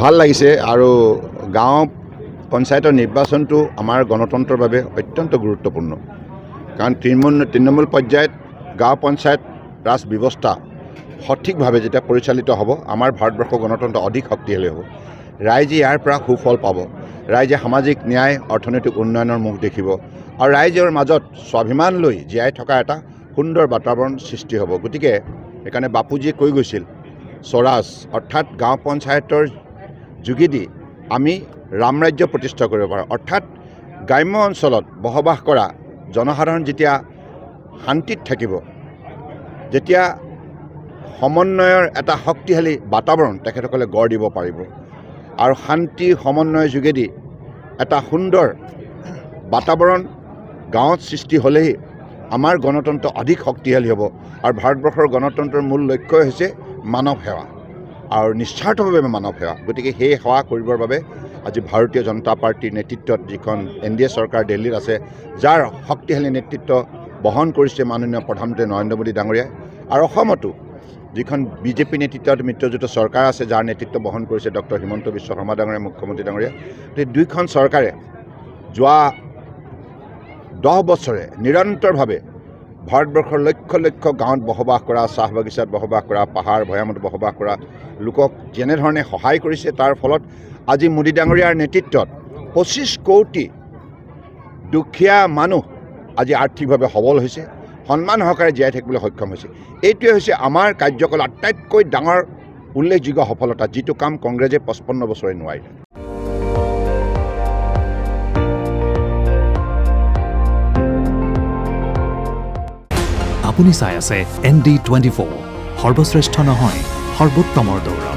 ভাল লাগিছে আৰু গাঁও পঞ্চায়তৰ নিৰ্বাচনটো আমাৰ গণতন্ত্ৰৰ বাবে অত্যন্ত গুৰুত্বপূৰ্ণ কাৰণ তৃণমূল পৰ্যায়ত গাঁও পঞ্চায়ত ৰাজ ব্যৱস্থা সঠিকভাৱে যেতিয়া পৰিচালিত হ'ব আমাৰ ভাৰতবৰ্ষৰ গণতন্ত্ৰ অধিক শক্তিশালী হ'ব ৰাইজে ইয়াৰ পৰা সুফল পাব ৰাইজে সামাজিক ন্যায় অৰ্থনৈতিক উন্নয়নৰ মুখ দেখিব আৰু ৰাইজৰ মাজত স্বাভিমান লৈ জীয়াই থকা এটা সুন্দৰ বাতাবৰণ সৃষ্টি হ'ব গতিকে সেইকাৰণে বাপুজীয়ে কৈ গৈছিল স্বৰাজ অৰ্থাৎ গাঁও পঞ্চায়তৰ যোগেদি আমি ৰামৰাজ্য প্ৰতিষ্ঠা কৰিব পাৰোঁ অৰ্থাৎ গ্ৰাম্য অঞ্চলত বসবাস কৰা জনসাধাৰণ যেতিয়া শান্তিত থাকিব যেতিয়া সমন্বয়ৰ এটা শক্তিশালী বাতাবৰণ তেখেতসকলে গঢ় দিব পাৰিব আৰু শান্তি সমন্বয়ৰ যোগেদি এটা সুন্দৰ বাতাবৰণ গাঁৱত সৃষ্টি হ'লেই আমাৰ গণতন্ত্ৰ অধিক শক্তিশালী হ'ব আৰু ভাৰতবৰ্ষৰ গণতন্ত্ৰৰ মূল লক্ষ্যই হৈছে মানৱ সেৱা আৰু নিস্বাৰ্থভাৱে মানৱ সেৱা গতিকে সেই সেৱা কৰিবৰ বাবে আজি ভাৰতীয় জনতা পাৰ্টীৰ নেতৃত্বত যিখন NDA চৰকাৰ দিল্লীত আছে যাৰ শক্তিশালী নেতৃত্ব বহন কৰিছে মাননীয় প্ৰধানমন্ত্ৰী নৰেন্দ্ৰ মোদী ডাঙৰীয়াই আৰু অসমতো যিখন BJP নেতৃত্বত মিত্ৰজোঁট চৰকাৰ আছে যাৰ নেতৃত্ব বহন কৰিছে ডক্টৰ হিমন্ত বিশ্ব শৰ্মা ডাঙৰীয়া মুখ্যমন্ত্ৰী ডাঙৰীয়া এই দুইখন চৰকাৰে যোৱা 10 বছৰে নিৰন্তৰভাৱে ভাৰতবৰ্ষৰ লক্ষ লক্ষ গাঁৱত বসবাস কৰা চাহ বাগিচাত বসবাস কৰা পাহাৰ ভৈয়ামত বসবাস কৰা লোকক যেনেধৰণে সহায় কৰিছে তাৰ ফলত আজি মোদী ডাঙৰীয়াৰ নেতৃত্বত 25 কোটি দুখীয়া মানুহ আজি আৰ্থিকভাৱে সবল হৈছে সন্মান সহকাৰে জীয়াই থাকিবলৈ সক্ষম হৈছে এইটোৱে হৈছে আমাৰ কাৰ্যকালৰ আটাইতকৈ ডাঙৰ উল্লেখযোগ্য সফলতা যিটো কাম কংগ্ৰেছে 55 বছৰে নোৱাৰিলে আপুনি চাই আছে ND24 সৰ্বশ্ৰেষ্ঠ নহয় সৰ্বোত্তমৰ দৌৰ